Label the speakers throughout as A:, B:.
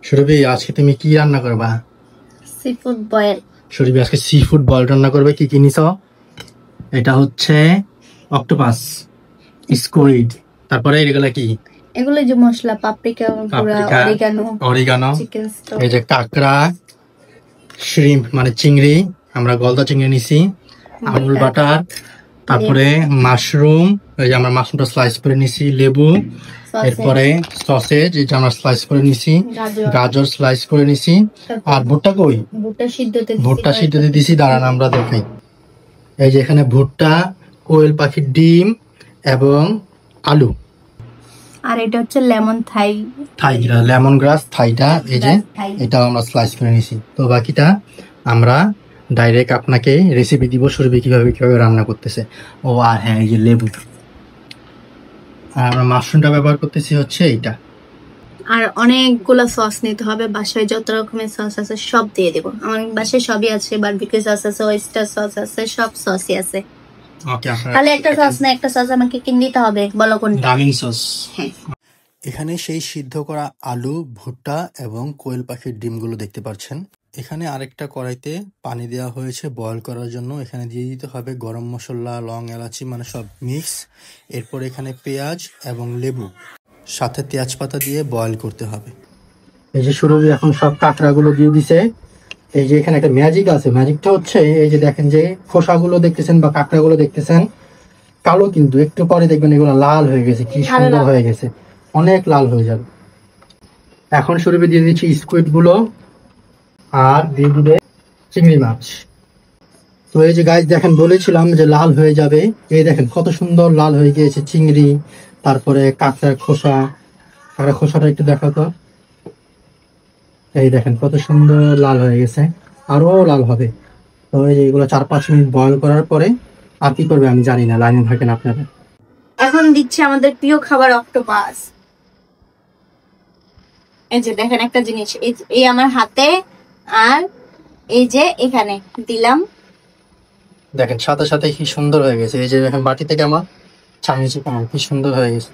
A: সুরভি, আজকে তুমি কি রান্না করবা?
B: Sea food boil.
A: সুরভি আজকে সি ফুড বয়েল রান্না করবে। কি কি নিছো? এটা হচ্ছে অক্টোপাস, স্কুইড, তারপরে এগুলা কি?
B: এগুলো যে মশলা, পাপরিকা গুঁড়া,
A: অরিগানো,
B: চিকেন স্টক।
A: এই যে কাঁকড়া, শ্রিম্প মানে চিংড়ি, আমরা গলদা চিংড়ি নিছি, আমুল বাটার, তারপরে মাশরুম, এই যে আমরা মাশরুমটা স্লাইস করে নিছি, লেবু, এরপরে সসেজ এই যে আমরা স্লাইস করে নিছি, গাজর স্লাইস করে নিছি, আর ভুট্টা কই? ভুট্টা সিদ্ধতে দিছি। দাঁড়ান আমরা দেখাই। এই যে এখানে ভুট্টা, কোয়েল পাখির ডিম এবং আলু,
B: আর এটা হচ্ছে লেমন থাই,
A: লেমন গ্রাস থাইটা এই যে এটা আমরা স্লাইস করে নিছি। তো বাকিটা আমরা ডাইরেক্ট আপনাকে রেসিপি দিব, সুরভি কিভাবে কিভাবে রান্না করতেছে। ও আর হ্যাঁ, এই যে লেবু, আর আমরা মাশরুমটা ব্যবহার করতেছি হচ্ছে এইটা।
B: আর অনেকগুলো সস নিতে হবে, বাসায় যত রকমের সস আছে সব দিয়ে দেব। আমার বাসায় সবই আছে, বারবিকিউ সস আছে, ওয়েস্টার সস আছে, সব সসই আছে।
A: ওকে,
B: তাহলে একটা সস না, একটা সস আমাকে কিনে দিতে হবে, বলো কোনটা?
A: রামিং সস।
B: হ্যাঁ।
A: এখানে সেই সিদ্ধ করা আলু, ভুট্টা এবং কোয়েল পাখির ডিমগুলো দেখতে পাচ্ছেন। এখানে আরেকটা কড়াইতে পানি দেওয়া হয়েছে বয়ল করার জন্য। এখানে দিয়ে দিতে হবে গরম মশলা, লং, এলাচি মানে সব মিক্স। এরপর এখানে পেঁয়াজ এবং লেবু সাথে তেজপাতা দিয়ে বয়ল করতে হবে। এই যে সুরভি এখন সব কাঁকড়াগুলো দিয়ে দিছে। এই যে এখানে একটা ম্যাজিক আছে, ম্যাজিকটা হচ্ছে এই যে দেখেন যে খোসাগুলো দেখতেছেন বা কাঁকড়াগুলো দেখতেছেন কালো, কিন্তু একটু পরে দেখবেন এগুলো লাল হয়ে গেছে, কি সুন্দর হয়ে গেছে, অনেক লাল হয়ে যাবে। এখন সুরভি দিয়ে দিচ্ছি স্কুইড গুলো আর দিয়ে দিবে চিংড়ি মাছ। তো এই যে গাইস দেখেন, বলেছিলাম যে লাল হয়ে যাবে, এই দেখেন কত সুন্দর লাল হয়ে গিয়েছে চিংড়ি, তারপরে কাঁকড়ার খোসা। কাঁকড়ার খোসাটা একটু দেখো তো, এই দেখেন কত সুন্দর লাল হয়ে গেছে, আরো লাল হবে। তো এই যে এগুলো 4-5 মিনিট বয়ল করার পরে আর কি করবে আমি জানি না, লাইনে থাকেন আপনারা।
B: এখন দিচ্ছে আমাদের প্রিয় খাবার অক্টোপাস। এই যে দেখেন একটা জিনিস, এই আমার হাতে আর এই যে এখানে দিলাম,
A: দেখেন সাথে সাথে কি সুন্দর হয়ে গেছে। এই যে দেখেন বাটি থেকে আমার ছানিয়েছি, কি সুন্দর হয়ে গেছে।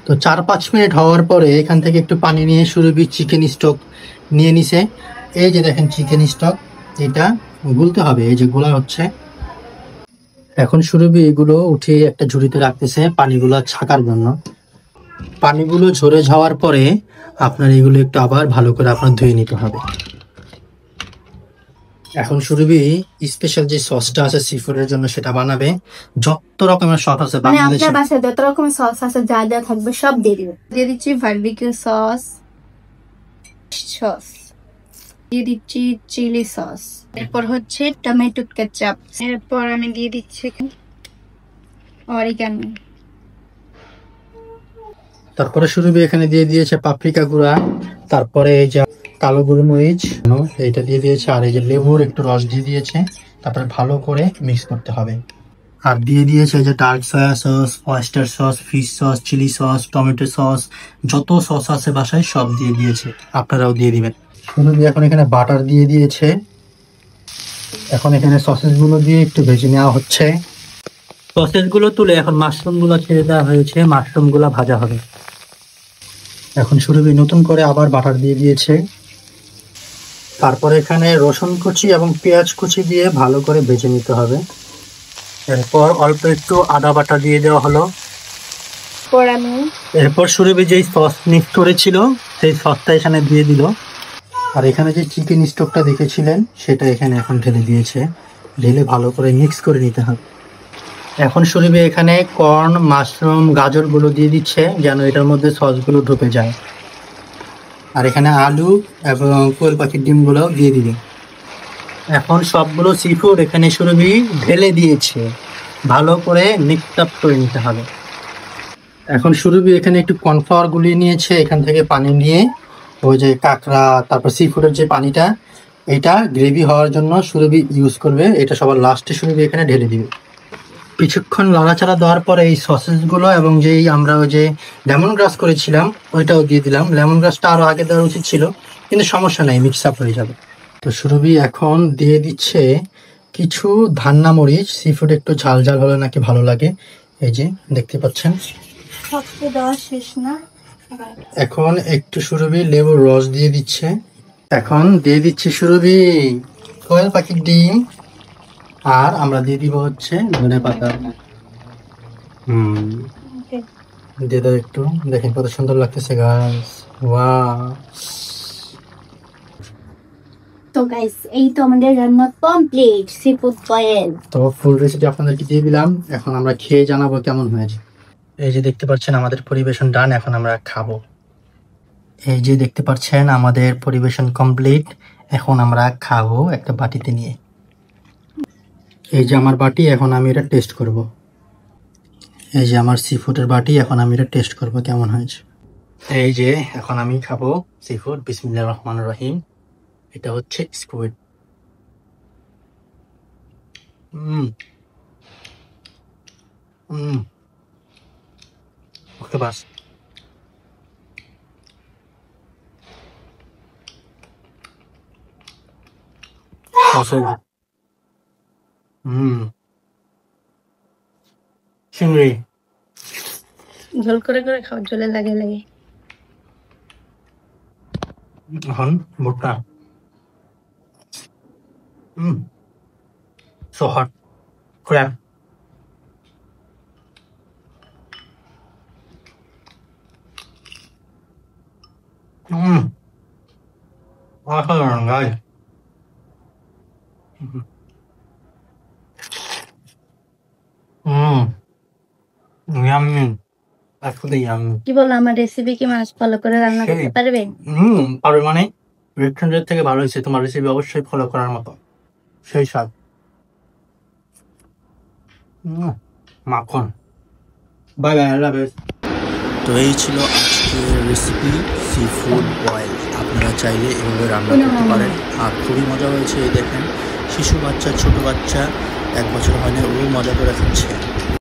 A: তো 4-5 মিনিট হওয়ার পরে এখান থেকে একটু পানি নিয়ে সুরভি চিকেন স্টক নিয়ে নিছে। এই যে দেখেন চিকেন স্টক, এটা গুলতে হবে, এই যে গোলা হচ্ছে। এখন সুরভি এগুলো উঠিয়ে একটা ঝুড়িতে রাখতেছে পানিগুলো ছাকার জন্য। পানিগুলো ঝরে যাওয়ার পরে আপনার এগুলো একটু আবার ভালো করে আপনার ধুয়ে নিতে হবে। এখন সুরভি স্পেশাল যে সসটা আছে সি ফুডের জন্য সেটা বানাবে। যত রকমের সস আছে
B: মানে
A: বাংলাদেশে,
B: আপনার বাসায় যত রকমের সস আছে, যা যা থাকবে সব দিয়ে দিবেন। দিয়ে দিচ্ছি বারবিকিউ সস, দিয়ে দিচ্ছি চিলি সস, এরপর হচ্ছে টমেটো কেচাপ, এরপর আমি দিয়ে দিচ্ছি অরিগানো।
A: তারপরে সুরভি এখানে দিয়ে দিয়েছে পাপরিকা গুঁড়া, তারপরে এই যে কালো গোলমরিচ এইটা দিয়ে দিয়েছে, আর এই যে লেবুর একটু রস দিয়ে দিয়েছে। তারপরে ভালো করে মিক্স করতে হবে। আর দিয়ে দিয়েছে এই যে dark soya sauce, oyster sauce, fish sauce, chilli sauce, tomato sauce, যত সস আছে বাসায় সব দিয়ে দিয়েছে, আপনারাও দিয়ে দিবেন। সুরভি এখন এখানে বাটার দিয়ে দিয়েছে। এখন এখানে সসেস গুলো দিয়ে একটু ভেজে নেওয়া হচ্ছে। সসেস গুলো তুলে এখন মাশরুম গুলো ছেড়ে দেওয়া হয়েছে, মাশরুম গুলো ভাজা হবে। এখন সুরভি নতুন করে আবার বাটার দিয়ে দিয়েছে। তারপর এখানে রসুন কুচি এবং পেঁয়াজ কুচি দিয়ে ভালো করে ভেজে নিতে হবে। এরপর অল্প একটু আদা বাটা দিয়ে দেওয়া হলো। এরপর সুরভি যেই সস মিক্স করেছিল সেই সসটা এখানে দিয়ে দিল। আর এখানে যে চিকেন স্টকটা দেখেছিলেন সেটা এখানে এখন ঢেলে দিয়েছে। ঢেলে ভালো করে মিক্স করে নিতে হবে। এখন সুরভি এখানে কর্ন, মাশরুম, গাজরগুলো দিয়ে দিচ্ছে যেন এটার মধ্যে সসগুলো ঢুকে যায়। আর এখানে আলু এবং কোয়েল পাখির ডিমগুলো দিয়ে দিবে। এখন সবগুলো সি ফুড এখানে সুরভি ঢেলে দিয়েছে, ভালো করে মিক্স আপ করে নিতে হবে। এখন সুরভি এখানে একটু কর্নফ্লাওয়ার গুলিয়ে নিয়েছে, এখান থেকে পানি নিয়ে ওই যে কাঁকড়া তারপর সি ফুডের যে পানিটা, এটা গ্রেভি হওয়ার জন্য সুরভি ইউজ করবে। এটা সবার লাস্টে সুরভি এখানে ঢেলে দিবে। কিছুক্ষণ নাড়াচাড়া দেওয়ার পরে এই সসেসগুলো এবং যেই আমরা ওই যে লেমন গ্রাস করেছিলাম ওইটাও দিয়ে দিলাম। লেমন গ্রাসটা আরও আগে দেওয়া উচিত ছিল, কিন্তু সমস্যা নাই, মিক্স আপ হয়ে যাবে। তো সুরভি এখন দিয়ে দিচ্ছে কিছু ধান্না মরিচ। সি ফুড একটু ঝাল ঝাল হলে নাকি ভালো লাগে, এই যে দেখতে পাচ্ছেন।
B: সবটা দেওয়া শেষ না,
A: এখন একটু সুরভি লেবুর রস দিয়ে দিচ্ছে। এখন দিয়ে দিচ্ছে সুরভি কোয়েল পাখির ডিম, আর আমরা দিয়ে দিব হচ্ছে ধনে পাতা। দিয়ে দাও একটু, দেখেন কত সুন্দর লাগতেছে গাইস। ওয়াও।
B: তো গাইস এই তো আমাদের রান্না কমপ্লিট, সি ফুড বয়েল।
A: তো ফুল রেসিপি আপনাদেরকে দিয়ে দিলাম, এখন আমরা খেয়ে জানাবো কেমন হয়েছে। এই যে দেখতে পাচ্ছেন আমাদের পরিবেশন ডান, এখন আমরা খাবো। এই যে দেখতে পাচ্ছেন আমাদের পরিবেশন কমপ্লিট, এখন আমরা খাবো একটা বাটিতে নিয়ে। এই যে আমার বাটি, এখন আমি এটা টেস্ট করব। এই যে আমার সি ফুডের বাটি, এখন আমি এটা টেস্ট করব কেমন হয়েছে। এই যে এখন আমি খাবো সি ফুড। বিসমিল্লাহির রহমানির রহিম। এটা হচ্ছে স্কুইড। ওকে বাস। চিংড়ি
B: ঝোল করে করে খাও, ঝোলে লাগে লাগে।
A: এখন ভুট্টা। So hot. Crab. Awesome, guys. Yummy. Actually yummy.
B: কি বলো, আমার রেসিপি কি মানুষ ফলো করে রান্না করতে পারবে?
A: পারবে মানে রেস্টুরেন্টের থেকে ভালো হয়েছে, তোমার রেসিপি অবশ্যই ফলো করার মতো, সেই স্বাদ। মাখন। বাই বাই, আল্লাহ হাফেজ। তো এই ছিল আজকের রেসিপি সি ফুড বয়েল। আপনারা চাইলে এভাবে রান্না করতে পারেন, আর খুবই মজা হয়েছে। এই দেখেন শিশু বাচ্চা, ছোট বাচ্চা, 1 বছর হয় না, ও মজা করে খাচ্ছে।